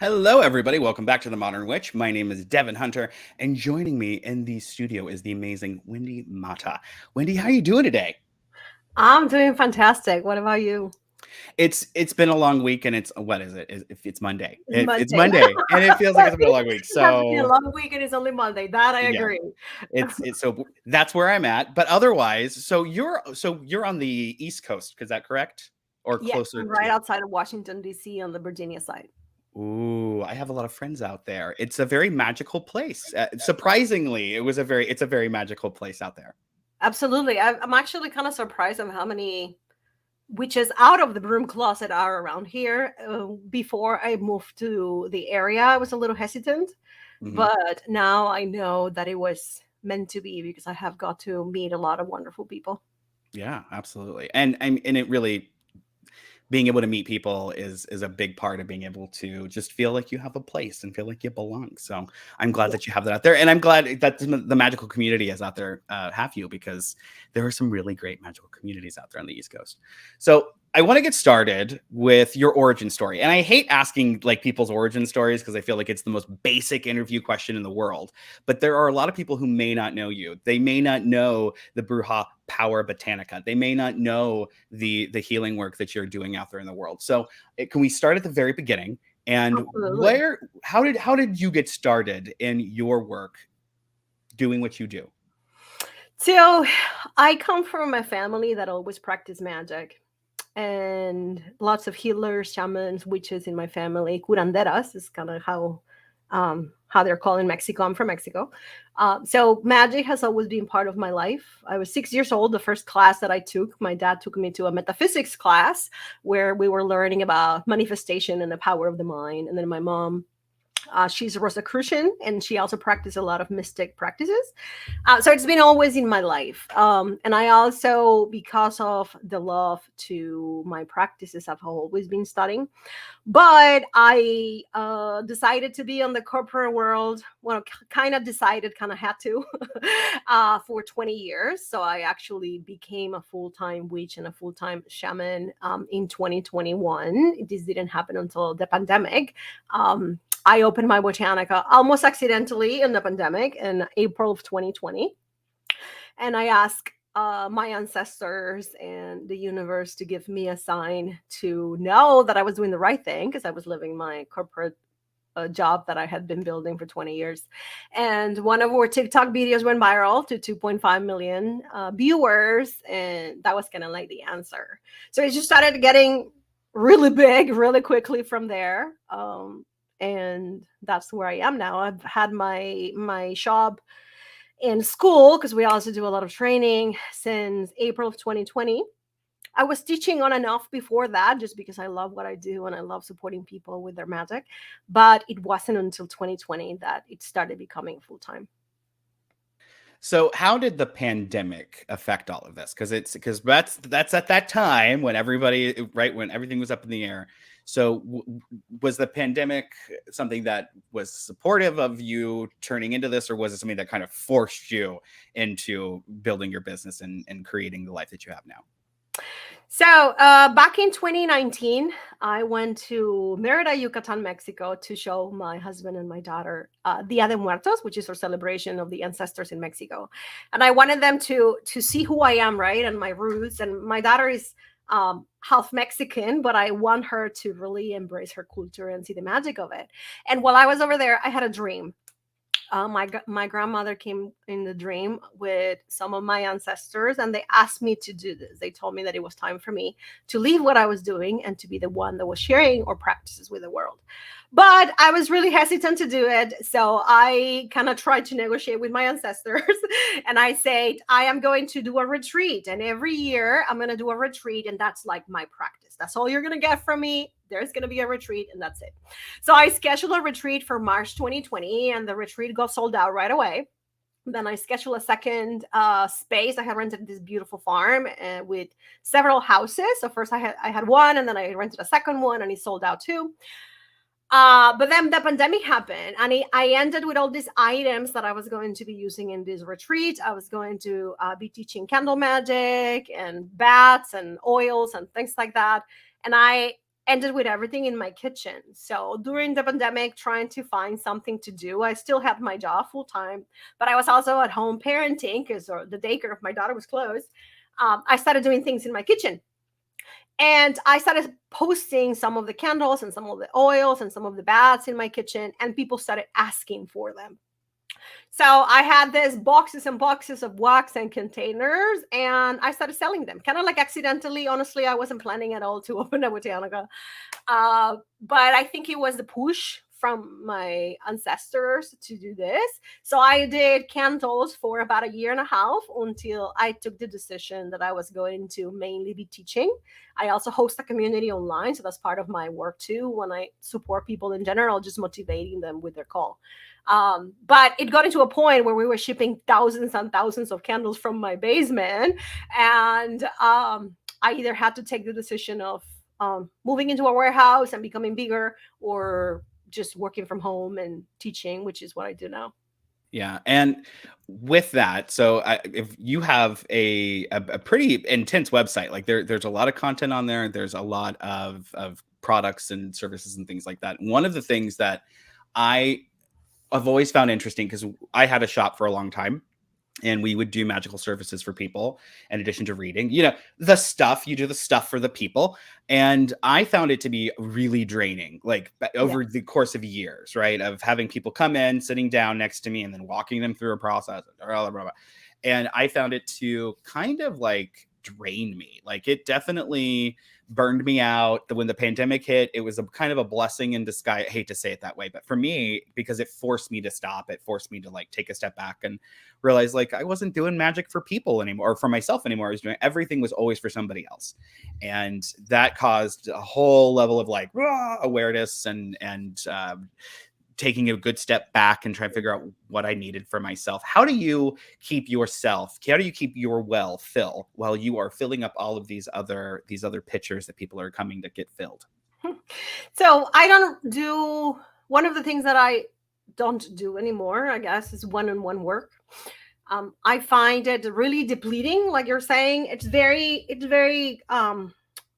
Hello, everybody. Welcome back to The Modern Witch. My name is Devin Hunter, and joining me in the studio is the amazing Wendy Mata. Wendy, how are you doing today? I'm doing fantastic. What about you? It's been a long week, and it's what is it? It's Monday. It's It's Monday. Monday, and it feels like it's been a long week. It has been a So long week and it's only Monday. That I yeah, agree. it's so that's where I'm at. But otherwise, so you're on the East Coast, is that correct? Or Yes, closer I'm right to? outside of Washington, D.C. on the Virginia side. Ooh, I have a lot of friends out there. It's a very magical place. Surprisingly, it's a very magical place out there. Absolutely. I'm actually kind of surprised of how many witches out of the broom closet are around here. Before I moved to the area, I was a little hesitant, Mhm. but now I know that it was meant to be because I have got to meet a lot of wonderful people. Yeah, absolutely. And it really being able to meet people is a big part of being able to just feel like you have a place and feel like you belong. So I'm glad Yeah. that you have that out there, and I'm glad that the magical community is out there have you because there are some really great magical communities out there on the East Coast. So I want to get started with your origin story, and I hate asking like people's origin stories because I feel like it's the most basic interview question in the world. But there are a lot of people who may not know you. They may not know the Bruja Power Botanica. They may not know the healing work that you're doing out there in the world. So can we start at the very beginning? And Absolutely. where how did you get started in your work doing what you do? So I come from a family that always practiced magic, and lots of healers, shamans, witches in my family. Curanderas is kind of how they're called in Mexico. I'm from Mexico, so magic has always been part of my life. I was 6 years old. The first class that I took, my dad took me to a metaphysics class where we were learning about manifestation and the power of the mind. And then my mom, she's a Rosicrucian, and she also practiced a lot of mystic practices. So it's been always in my life. And I also, because of the love to my practices, I've always been studying. But I decided to be on the corporate world. Well, kind of decided, kind of had to, for 20 years. So I actually became a full time witch and a full time shaman in 2021. This didn't happen until the pandemic. I opened my botanica almost accidentally in the pandemic in April of 2020. And I asked my ancestors and the universe to give me a sign to know that I was doing the right thing because I was living my corporate job that I had been building for 20 years. And one of our TikTok videos went viral to 2.5 million viewers. And that was kind of like the answer. So it just started getting really big really quickly from there. And that's where I am now. I've had my shop in school because we also do a lot of training since April of 2020. I was teaching on and off before that just because I love what I do and I love supporting people with their magic. But it wasn't until 2020 that it started becoming full time. So how did the pandemic affect all of this? Because that's at that time when everybody right when everything was up in the air. So was the pandemic something that was supportive of you turning into this, or was it something that kind of forced you into building your business and creating the life that you have now? So back in 2019, I went to Merida, Yucatan, Mexico to show my husband and my daughter Dia de Muertos, which is our celebration of the ancestors in Mexico. And I wanted them to see who I am, right, and my roots. And my daughter is half Mexican, but I want her to really embrace her culture and see the magic of it. And while I was over there, I had a dream. My grandmother came in the dream with some of my ancestors, and they asked me to do this. They told me that it was time for me to leave what I was doing and to be the one that was sharing our practices with the world. But I was really hesitant to do it, so I kind of tried to negotiate with my ancestors, and I said I am going to do a retreat, and every year I'm going to do a retreat, and that's like my practice. That's all you're going to get from me. There's going to be a retreat, and that's it. So I scheduled a retreat for March 2020, and the retreat got sold out right away. Then I scheduled a second space. I had rented this beautiful farm with several houses. So first I had one, and then I rented a second one, and it sold out too. But then the pandemic happened, and I ended with all these items that I was going to be using in this retreat. I was going to be teaching candle magic and bats and oils and things like that. And I ended with everything in my kitchen. So during the pandemic, trying to find something to do, I still had my job full time, but I was also at home parenting because the daycare of my daughter was closed. I started doing things in my kitchen, and I started posting some of the candles and some of the oils and some of the baths in my kitchen, and people started asking for them. So I had these boxes and boxes of wax and containers, and I started selling them kind of like accidentally. Honestly, I wasn't planning at all to open a botanica. But I think it was the push from my ancestors to do this. So I did candles for about a year and a half until I took the decision that I was going to mainly be teaching. I also host a community online. So that's part of my work too, when I support people in general, just motivating them with their call. But it got into a point where we were shipping thousands and thousands of candles from my basement. And I either had to take the decision of moving into a warehouse and becoming bigger, or just working from home and teaching, which is what I do now. Yeah, and with that, so if you have a pretty intense website, like there's a lot of content on there. There's a lot of products and services and things like that. One of the things that I have always found interesting, because I had a shop for a long time, and we would do magical services for people in addition to reading, the stuff you do, the stuff for the people. And I found it to be really draining, like Yeah. over the course of years, right, of having people come in, sitting down next to me, and then walking them through a process, blah, blah, blah. And I found it to kind of like drain me. Like, it definitely burned me out. When the pandemic hit, it was a kind of a blessing in disguise. I hate to say it that way, but for me, because it forced me to stop, it forced me to like take a step back and realize like I wasn't doing magic for people anymore, or for myself anymore. I was doing everything was always for somebody else. And that caused a whole level of like awareness and taking a good step back and trying to figure out what I needed for myself. How do you keep yourself? How do you keep your well fill while you are filling up all of these other pitchers that people are coming to get filled? So I don't do, one of the things that I don't do anymore, I guess, is one-on-one work. I find it really depleting, like you're saying. It's very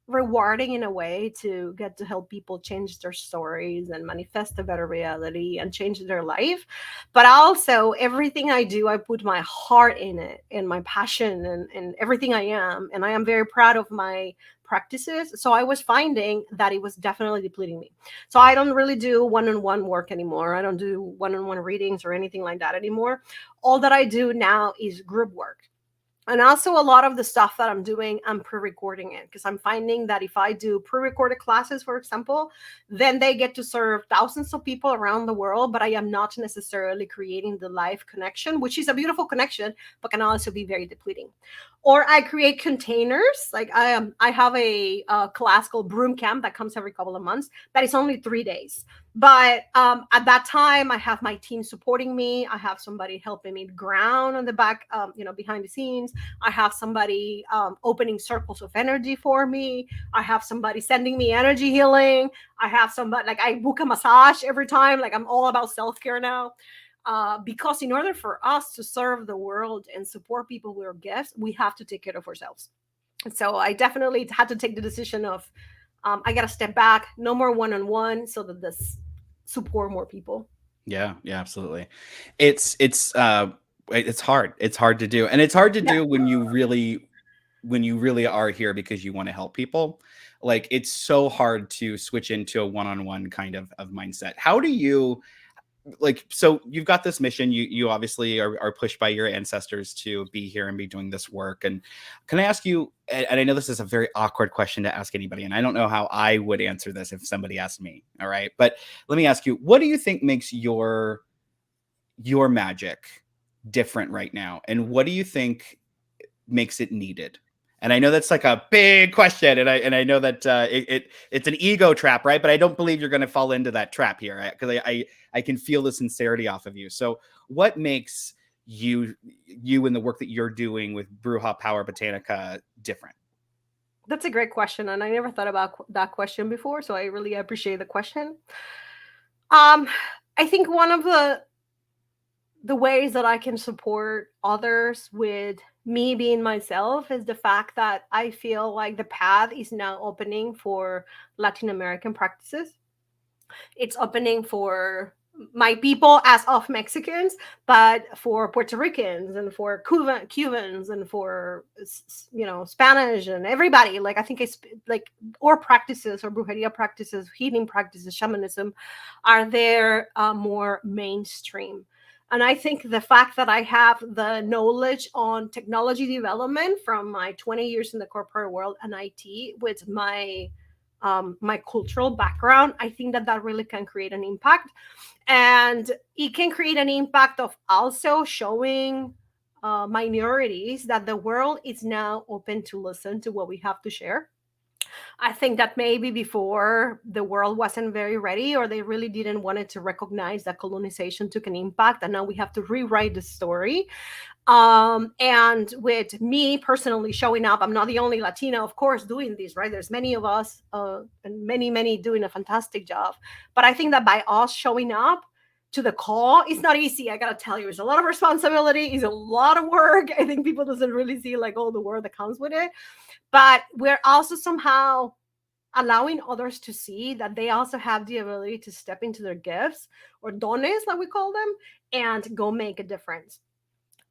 rewarding in a way to get to help people change their stories and manifest a better reality and change their life. But also, everything I do, I put my heart in it and my passion and everything I am. And I am very proud of my practices. So I was finding that it was definitely depleting me. So I don't really do one-on-one work anymore. I don't do one-on-one readings or anything like that anymore. All that I do now is group work. And also, a lot of the stuff that I'm doing, I'm pre-recording it, because I'm finding that if I do pre-recorded classes, for example, then they get to serve thousands of people around the world, but I am not necessarily creating the live connection, which is a beautiful connection, but can also be very depleting. Or I create containers. Like I have a class called Broom Camp that comes every couple of months. That is only 3 days. But at that time, I have my team supporting me. I have somebody helping me ground on the back, behind the scenes. I have somebody opening circles of energy for me. I have somebody sending me energy healing. I have somebody, like, I book a massage every time. Like, I'm all about self-care now. Because in order for us to serve the world and support people with our gifts, we have to take care of ourselves. So I definitely had to take the decision of, I got to step back, no more one-on-one, so that this support more people. Yeah, yeah, absolutely. It's hard. It's hard to do. And it's hard to Yeah. do when you really are here because you want to help people. Like, it's so hard to switch into a one-on-one kind of mindset. How do you, like, so you've got this mission, you obviously are pushed by your ancestors to be here and be doing this work. And can I ask you, and I know this is a very awkward question to ask anybody, and I don't know how I would answer this if somebody asked me, all right, but let me ask you, what do you think makes your magic different right now, and what do you think makes it needed? And I know that's like a big question, and I know that it's an ego trap, right? But I don't believe you're going to fall into that trap here, because I can feel the sincerity off of you. So, what makes you and the work that you're doing with Brujo Power Botanica different? That's a great question, and I never thought about that question before, so I really appreciate the question. Um, I think one of the ways that I can support others with me being myself is the fact that I feel like the path is now opening for Latin American practices. It's opening for my people as of Mexicans, but for Puerto Ricans and for Cubans and for Spanish and everybody. Like I think it's like or practices or brujeria practices, healing practices, shamanism are there more mainstream. And I think the fact that I have the knowledge on technology development from my 20 years in the corporate world and IT with my cultural background, I think that that really can create an impact. And it can create an impact of also showing minorities that the world is now open to listen to what we have to share. I think that maybe before the world wasn't very ready, or they really didn't want it to recognize that colonization took an impact, and now we have to rewrite the story. And with me personally showing up, I'm not the only Latina, of course, doing this, right? There's many of us, and many doing a fantastic job. But I think that by us showing up to the call, it's not easy. I gotta tell you, it's a lot of responsibility, it's a lot of work. I think people doesn't really see like all the work that comes with it. But we're also somehow allowing others to see that they also have the ability to step into their gifts, or dones, like we call them, and go make a difference.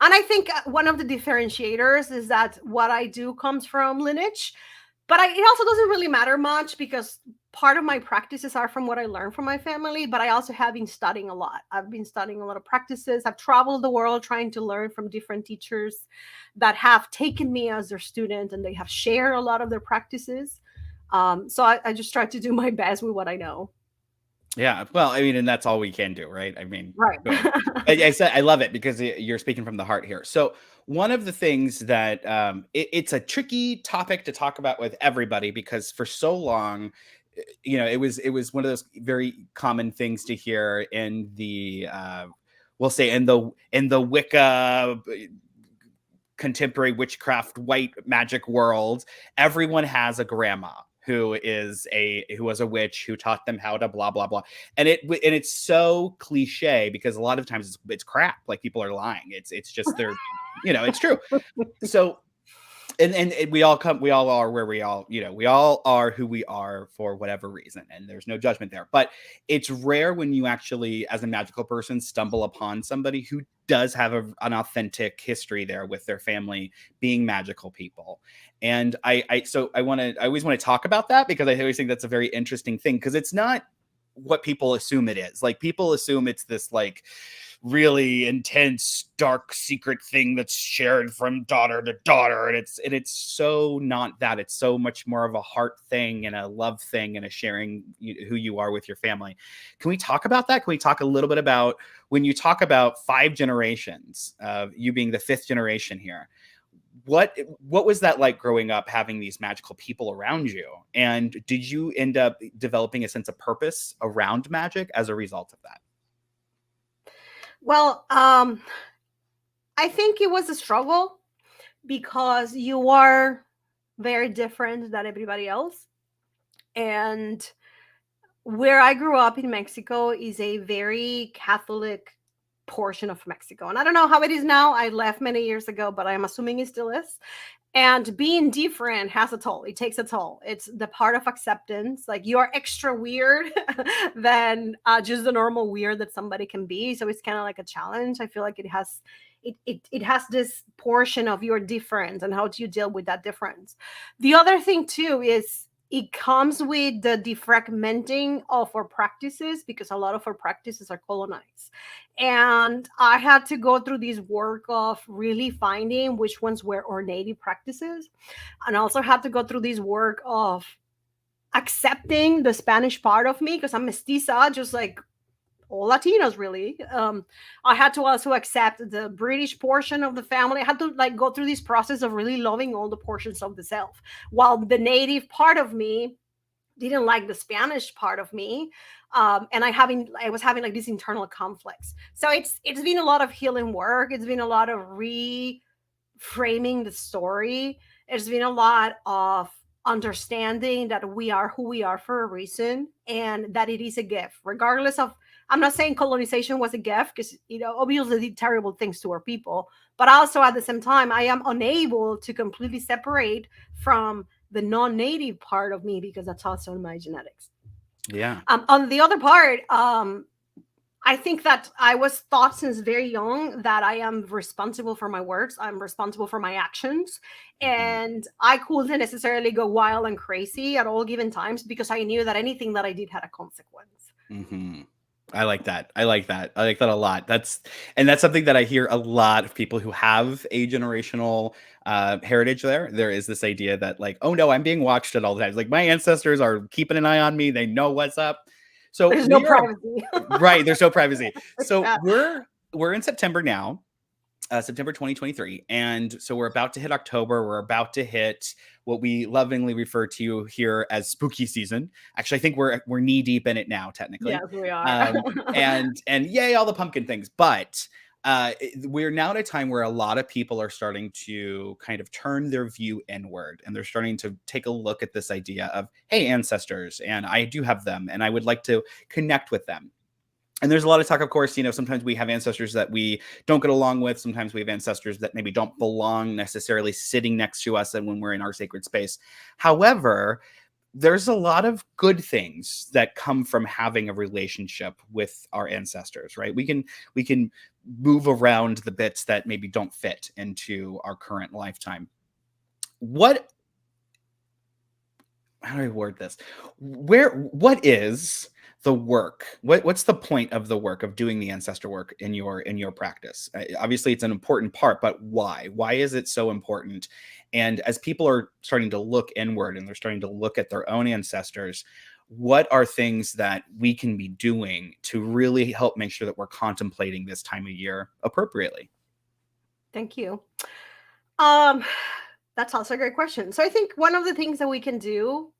And I think one of the differentiators is that what I do comes from lineage, but it also doesn't really matter much because part of my practices are from what I learned from my family, but I also have been studying a lot. I've been studying a lot of practices. I've traveled the world trying to learn from different teachers that have taken me as their student, and they have shared a lot of their practices. So I just try to do my best with what I know. Yeah, well, I mean, and that's all we can do, right? I mean, Right. good. I said I love it because you're speaking from the heart here. So one of the things that it's a tricky topic to talk about with everybody because for so long, it was one of those very common things to hear in the we'll say in the Wicca contemporary witchcraft white magic world. Everyone has a grandma who was a witch who taught them how to blah blah blah, and it's so cliche because a lot of times it's crap, like people are lying. It's just they're it's true. So and we all are where we all are who we are for whatever reason, and there's no judgment there. But it's rare when you actually, as a magical person, stumble upon somebody who does have an authentic history there with their family being magical people. And I always want to talk about that because I always think that's a very interesting thing, because it's not what people assume it is. Like, people assume it's this like really intense, dark, secret thing that's shared from daughter to daughter, and it's so not that. It's so much more of a heart thing and a love thing and a sharing who you are with your family. Can we talk about that? Can we talk a little bit about when you talk about 5 generations, you being the 5th generation here? What was that like growing up, having these magical people around you? And did you end up developing a sense of purpose around magic as a result of that? Well, I think it was a struggle because you are very different than everybody else. And where I grew up in Mexico is a very Catholic portion of Mexico. And I don't know how it is now. I left many years ago, but I'm assuming it still is. And being different has a toll. It takes a toll. It's the part of acceptance. Like, you are extra weird than just the normal weird that somebody can be. So it's kind of like a challenge. I feel like it has this portion of your difference, and how do you deal with that difference. The other thing too is it comes with the defragmenting of our practices, because a lot of our practices are colonized. And I had to go through this work of really finding which ones were our native practices, and also had to go through this work of accepting the Spanish part of me, because I'm mestiza, just like all Latinos, really. I had to also accept the British portion of the family. I had to like go through this process of really loving all the portions of the self, while the native part of me didn't like the Spanish part of me. And I was having like these internal conflicts. So it's been a lot of healing work. It's been a lot of reframing the story. It's been a lot of understanding that we are who we are for a reason, and that it is a gift, regardless of. I'm not saying colonization was a gift, because obviously did terrible things to our people, but also at the same time I am unable to completely separate from the non-native part of me, because that's also in my genetics. Yeah. On the other part, I think that I was taught since very young that I am responsible for my words. I'm responsible for my actions. And I couldn't necessarily go wild and crazy at all given times, because I knew that anything that I did had a consequence. Mm-hmm. I like that. I like that. I like that a lot. That's something that I hear a lot of people who have a generational heritage there. There is this idea that like, oh no, I'm being watched at all times. Like my ancestors are keeping an eye on me. They know what's up. So There's no we are privacy. right. There's no privacy. So Yeah. we're in September now. September 2023. And so we're about to hit October. We're about to hit what we lovingly refer to here as spooky season. Actually, I think we're knee deep in it now, technically. Yes, we are. And yay, all the pumpkin things. But we're now at a time where a lot of people are starting to kind of turn their view inward, and they're starting to take a look at this idea of, hey, ancestors, and I do have them, and I would like to connect with them. And there's a lot of talk, of course, sometimes we have ancestors that we don't get along with. Sometimes we have ancestors that maybe don't belong necessarily sitting next to us and when we're in our sacred space. However, there's a lot of good things that come from having a relationship with our ancestors, right? We can move around the bits that maybe don't fit into our current lifetime. How do I word this? What is the work? What's the point of the work of doing the ancestor work in your practice? Obviously, it's an important part, but why? Why is it so important? And as people are starting to look inward and they're starting to look at their own ancestors, what are things that we can be doing to really help make sure that we're contemplating this time of year appropriately? Thank you. That's also a great question. So I think one of the things that we can do,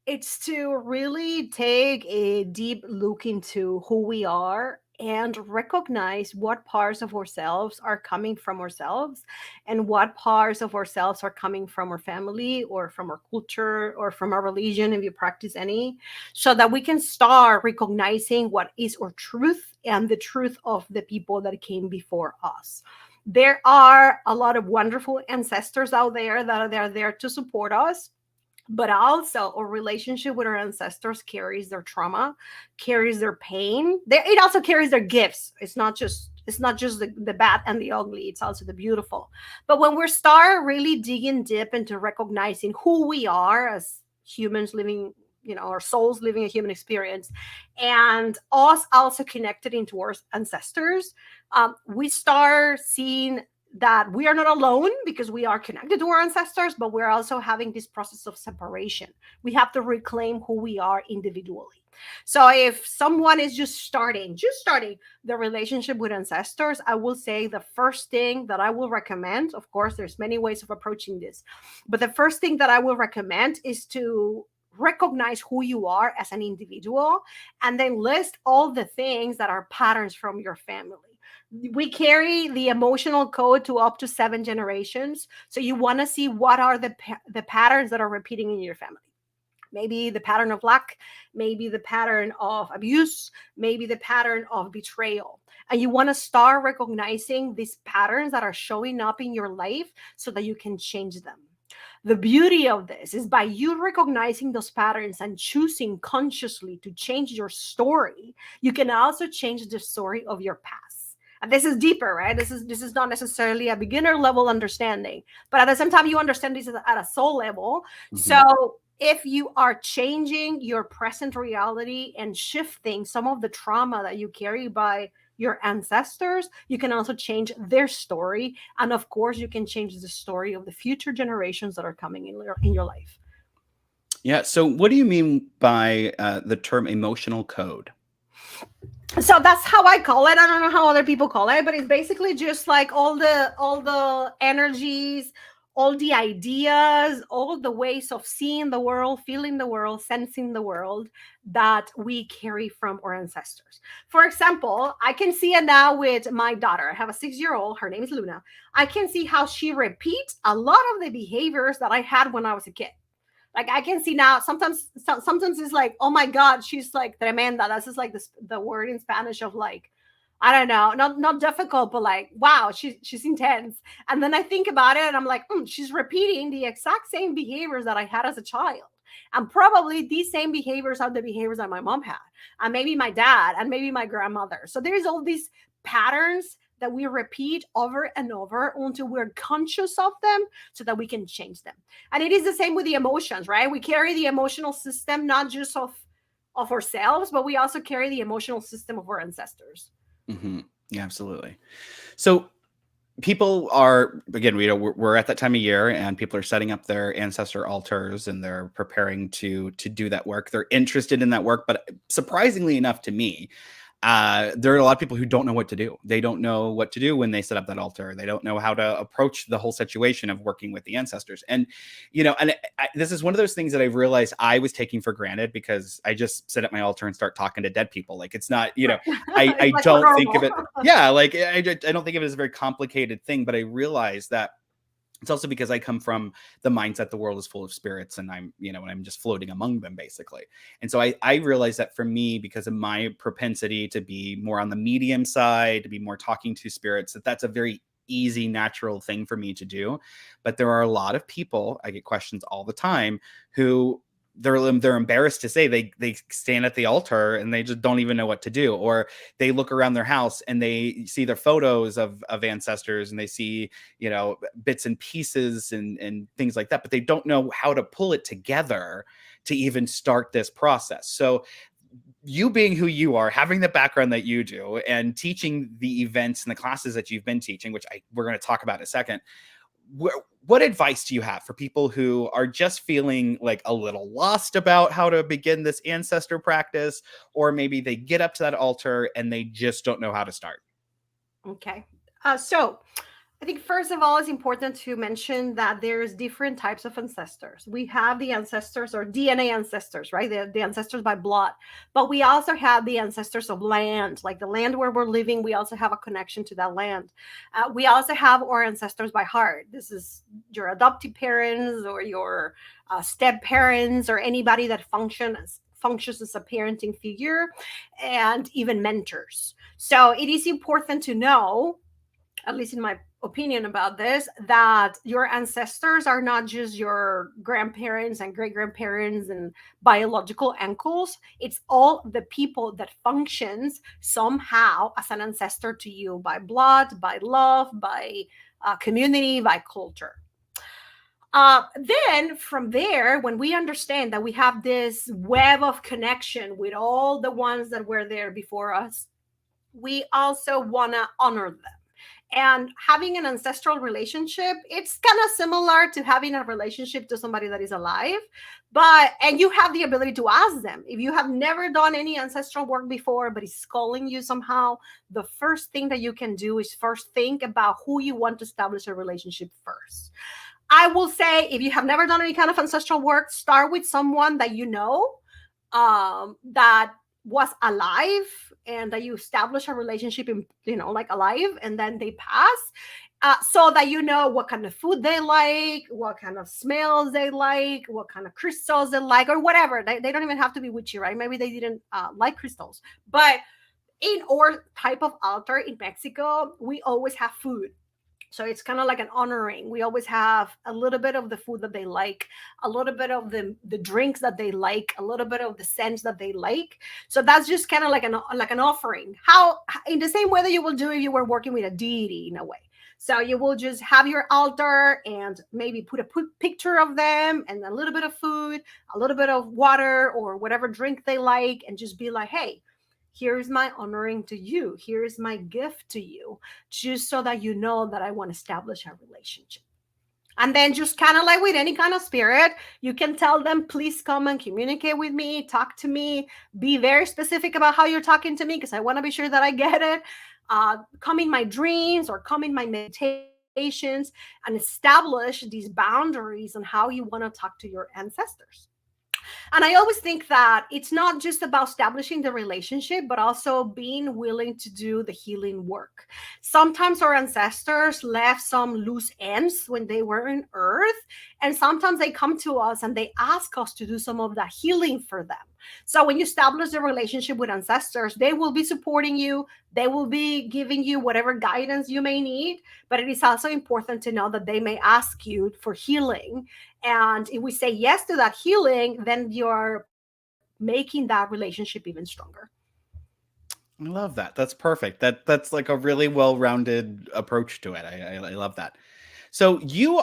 it's to really take a deep look into who we are and recognize what parts of ourselves are coming from ourselves and what parts of ourselves are coming from our family or from our culture or from our religion, if you practice any, so that we can start recognizing what is our truth and the truth of the people that came before us. There are a lot of wonderful ancestors out there that are there to support us, but also our relationship with our ancestors carries their trauma, carries their pain. It also carries their gifts. It's not just the bad and the ugly, it's also the beautiful. But when we start really digging deep into recognizing who we are as humans living, our souls living a human experience, and us also connected into our ancestors, we start seeing that we are not alone because we are connected to our ancestors, but we're also having this process of separation. We have to reclaim who we are individually. So if someone is just starting the relationship with ancestors, I will say the first thing that I will recommend, of course, there's many ways of approaching this, but the first thing that I will recommend is to recognize who you are as an individual and then list all the things that are patterns from your family. We carry the emotional code to up to 7 generations. So you want to see what are the patterns that are repeating in your family. Maybe the pattern of lack, maybe the pattern of abuse, maybe the pattern of betrayal. And you want to start recognizing these patterns that are showing up in your life so that you can change them. The beauty of this is by you recognizing those patterns and choosing consciously to change your story, you can also change the story of your past. And this is deeper, right? This is not necessarily a beginner level understanding, but at the same time, you understand this at a soul level. Mm-hmm. So if you are changing your present reality and shifting some of the trauma that you carry by your ancestors, you can also change their story. And of course, you can change the story of the future generations that are coming in your life. Yeah. So what do you mean by the term emotional code? So that's how I call it. I don't know how other people call it, but it's basically just like all the energies, all the ideas, all the ways of seeing the world, feeling the world, sensing the world that we carry from our ancestors. For example, I can see it now with my daughter. I have a 6-year-old. Her name is Luna. I can see how she repeats a lot of the behaviors that I had when I was a kid. Like I can see now. Sometimes it's like, oh my God, she's like tremenda. That's just like the word in Spanish of like, I don't know, not difficult, but like, wow, she's intense. And then I think about it, and I'm like, she's repeating the exact same behaviors that I had as a child. And probably these same behaviors are the behaviors that my mom had, and maybe my dad, and maybe my grandmother. So there's all these patterns that we repeat over and over until we're conscious of them so that we can change them. And it is the same with the emotions, right? We carry the emotional system not just of ourselves, but we also carry the emotional system of our ancestors. Mm-hmm. Yeah, absolutely. So people are, again, we're at that time of year, and people are setting up their ancestor altars, and they're preparing to do that work. They're interested in that work, but surprisingly enough to me, there are a lot of people who don't know what to do. They don't know what to do when they set up that altar. They don't know how to approach the whole situation of working with the ancestors. And, this is one of those things that I've realized I was taking for granted, because I just sit at my altar and start talking to dead people. Like, it's not, I It's like we're don't think of normal. it. Yeah. Like, I don't think of it as a very complicated thing, but I realize that it's also because I come from the mindset the world is full of spirits, and and I'm just floating among them, basically. And so I realized that for me, because of my propensity to be more on the medium side, to be more talking to spirits, that's a very easy, natural thing for me to do. But there are a lot of people, I get questions all the time, who they're embarrassed to say they stand at the altar and they just don't even know what to do, or they look around their house and they see their photos of ancestors, and they see bits and pieces and things like that, but they don't know how to pull it together to even start this process. So you being who you are, having the background that you do, and teaching the events and the classes that you've been teaching, which we're going to talk about in a second, what advice do you have for people who are just feeling like a little lost about how to begin this ancestor practice, or maybe they get up to that altar and they just don't know how to start? Okay. So I think first of all, it's important to mention that there's different types of ancestors. We have the ancestors or DNA ancestors, right? The ancestors by blood, but we also have the ancestors of land, like the land where we're living. We also have a connection to that land. We also have our ancestors by heart. This is your adoptive parents or your step parents or anybody that functions as a parenting figure, and even mentors. So it is important to know, at least in my opinion about this, that your ancestors are not just your grandparents and great grandparents and biological uncles. It's all the people that functions somehow as an ancestor to you by blood, by love, by community, by culture. Then from there, when we understand that we have this web of connection with all the ones that were there before us, we also want to honor them. And having an ancestral relationship, it's kind of similar to having a relationship to somebody that is alive. And you have the ability to ask them. If you have never done any ancestral work before, but it's calling you somehow, the first thing that you can do is first think about who you want to establish a relationship first. I will say, if you have never done any kind of ancestral work, start with someone that you know, that was alive, and that you establish a relationship in, like alive, and then they pass, so that you know what kind of food they like, what kind of smells they like, what kind of crystals they like, or whatever. They don't even have to be witchy, right? Maybe they didn't like crystals. But in our type of altar in Mexico, we always have food. So it's kind of like an honoring. We always have a little bit of the food that they like, a little bit of the drinks that they like, a little bit of the scents that they like. So that's just kind of like an offering. How, in the same way that you will do if you were working with a deity in a way. So you will just have your altar and maybe put a picture of them and a little bit of food, a little bit of water or whatever drink they like, and just be like, hey, here's my honoring to you. Here's my gift to you, just so that you know that I want to establish a relationship. And then just kind of like with any kind of spirit, you can tell them, please come and communicate with me, talk to me, be very specific about how you're talking to me, because I want to be sure that I get it. Come in my dreams or come in my meditations, and establish these boundaries on how you want to talk to your ancestors. And I always think that it's not just about establishing the relationship, but also being willing to do the healing work. Sometimes our ancestors left some loose ends when they were in earth, and sometimes they come to us and they ask us to do some of that healing for them. So when you establish a relationship with ancestors, they will be supporting you, they will be giving you whatever guidance you may need, but it is also important to know that they may ask you for healing, and if we say yes to that healing, then you're making that relationship even stronger. I love that. That's perfect. That's like a really well-rounded approach to it. I love that. So you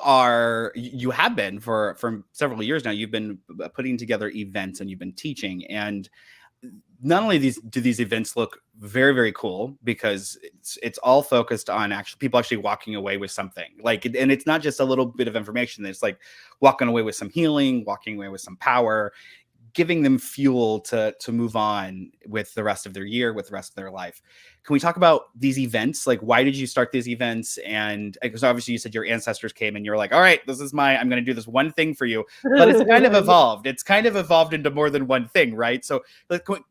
have been for several years now. You've been putting together events and you've been teaching, and not only do these events look very, very cool because it's all focused on actually people actually walking away with something, like, and it's not just a little bit of information. It's like walking away with some healing, walking away with some power, giving them fuel to move on with the rest of their year, with the rest of their life. Can we talk about these events? Like, why did you start these events? And because obviously you said your ancestors came and you're like, all right, I'm going to do this one thing for you, but it's kind of Yeah. evolved. It's kind of evolved into more than one thing, right? So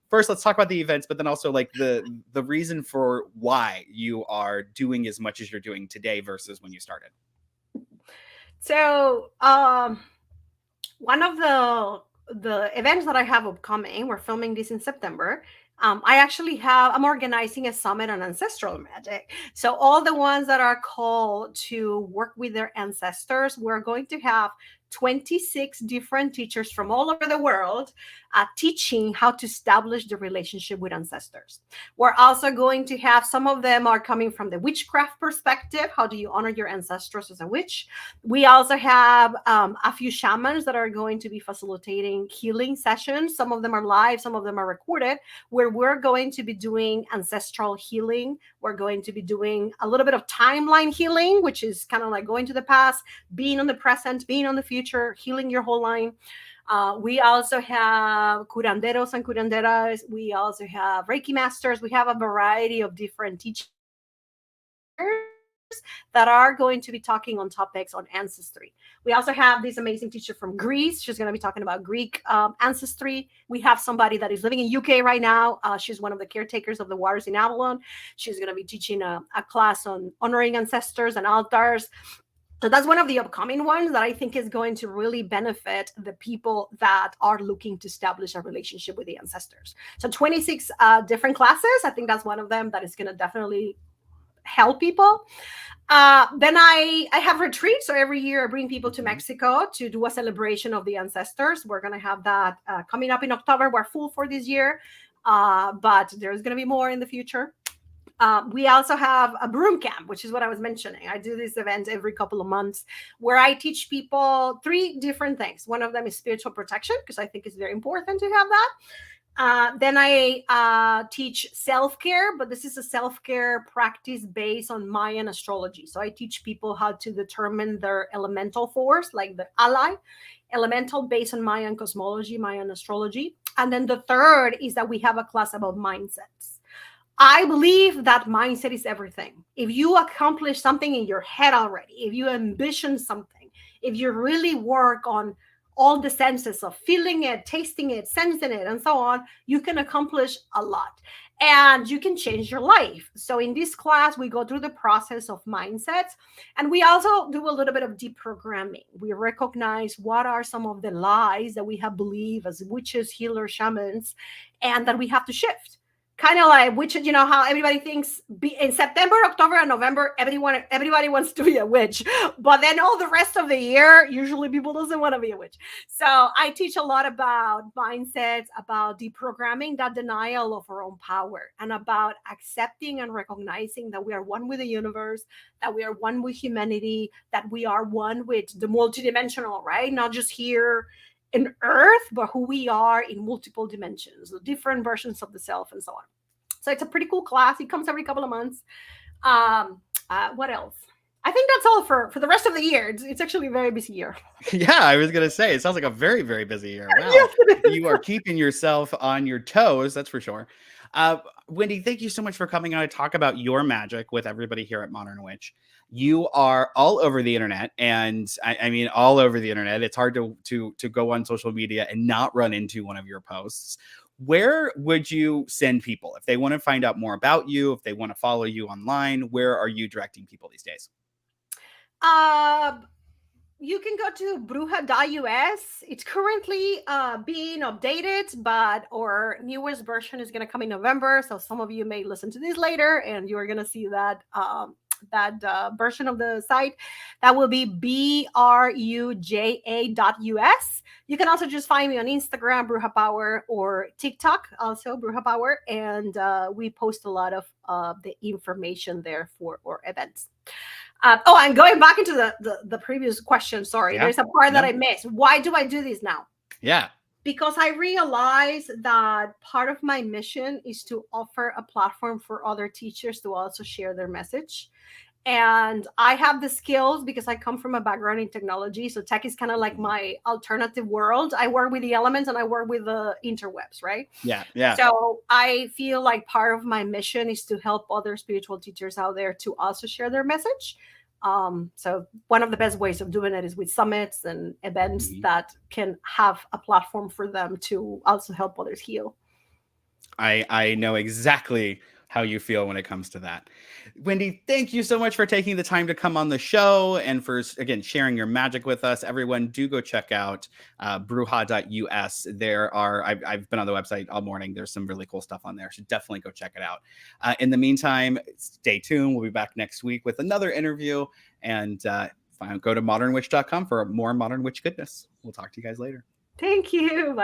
first let's talk about the events, but then also like the reason for why you are doing as much as you're doing today versus when you started. So one of the events that I have upcoming, we're filming this in September. I'm organizing a summit on ancestral magic. So all the ones that are called to work with their ancestors, we're going to have 26 different teachers from all over the world teaching how to establish the relationship with ancestors. We're also going to have, some of them are coming from the witchcraft perspective. How do you honor your ancestors as a witch? We also have a few shamans that are going to be facilitating healing sessions. Some of them are live, some of them are recorded, where we're going to be doing ancestral healing. We're going to be doing a little bit of timeline healing, which is kind of like going to the past, being on the present, being on the future, healing your whole line. We also have curanderos and curanderas. We also have Reiki masters. We have a variety of different teachers that are going to be talking on topics on ancestry. We also have this amazing teacher from Greece. She's going to be talking about Greek ancestry. We have somebody that is living in UK right now. She's one of the caretakers of the waters in Avalon. She's going to be teaching a class on honoring ancestors and altars. So that's one of the upcoming ones that I think is going to really benefit the people that are looking to establish a relationship with the ancestors. So 26 different classes. I think that's one of them that is going to definitely help people. Then I have retreats. So every year I bring people to Mexico to do a celebration of the ancestors. We're going to have that coming up in October. We're full for this year, but there's going to be more in the future. We also have a broom camp, which is what I was mentioning. I do this event every couple of months where I teach people 3 different things. One of them is spiritual protection, because I think it's very important to have that. Then I teach self-care, but this is a self-care practice based on Mayan astrology. So I teach people how to determine their elemental force, like the ally elemental, based on Mayan cosmology, Mayan astrology. And then the third is that we have a class about mindsets. I believe that mindset is everything. If you accomplish something in your head already, if you ambition something, if you really work on all the senses of feeling it, tasting it, sensing it, and so on, you can accomplish a lot and you can change your life. So in this class, we go through the process of mindsets, and we also do a little bit of deprogramming. We recognize what are some of the lies that we have believed as witches, healers, shamans, and that we have to shift. Kind of like witches, how everybody thinks in September, October, and November, everybody wants to be a witch, but then all the rest of the year, usually people doesn't want to be a witch. So I teach a lot about mindsets, about deprogramming that denial of our own power, and about accepting and recognizing that we are one with the universe, that we are one with humanity, that we are one with the multidimensional, right? Not just here in earth, but who we are in multiple dimensions, the different versions of the self, and so on. So it's a pretty cool class. It comes every couple of months. What else? I think that's all for the rest of the year. It's actually a very busy year. Yeah, I was going to say, it sounds like a very, very busy year. Wow. Yes, it is. You are keeping yourself on your toes, that's for sure. Wendy, thank you so much for coming on to talk about your magic with everybody here at Modern Witch. You are all over the internet, and I mean all over the internet. It's hard to go on social media and not run into one of your posts. Where would you send people if they want to find out more about you, if they want to follow you online? Where are you directing people these days? Uh, you can go to bruja.us. It's currently being updated, but our newest version is going to come in November. So some of you may listen to this later, and you are going to see that version of the site. That will be bruja.us. You can also just find me on Instagram, Bruja Power, or TikTok, also Bruja Power, and we post a lot of the information there for our events. And going back into the previous question, sorry, Yeah. there's a part that No. I missed. Why do I do this now? Yeah. Because I realize that part of my mission is to offer a platform for other teachers to also share their message. And I have the skills because I come from a background in technology. So tech is kind of like my alternative world. I work with the elements and I work with the interwebs, right? Yeah. Yeah. So I feel like part of my mission is to help other spiritual teachers out there to also share their message. So one of the best ways of doing it is with summits and events that can have a platform for them to also help others heal. I know exactly how you feel when it comes to that. Wendy, thank you so much for taking the time to come on the show and for, again, sharing your magic with us. Everyone, do go check out bruja.us. I've been on the website all morning. There's some really cool stuff on there. So definitely go check it out. In the meantime, stay tuned. We'll be back next week with another interview. And go to modernwitch.com for more Modern Witch goodness. We'll talk to you guys later. Thank you. Bye.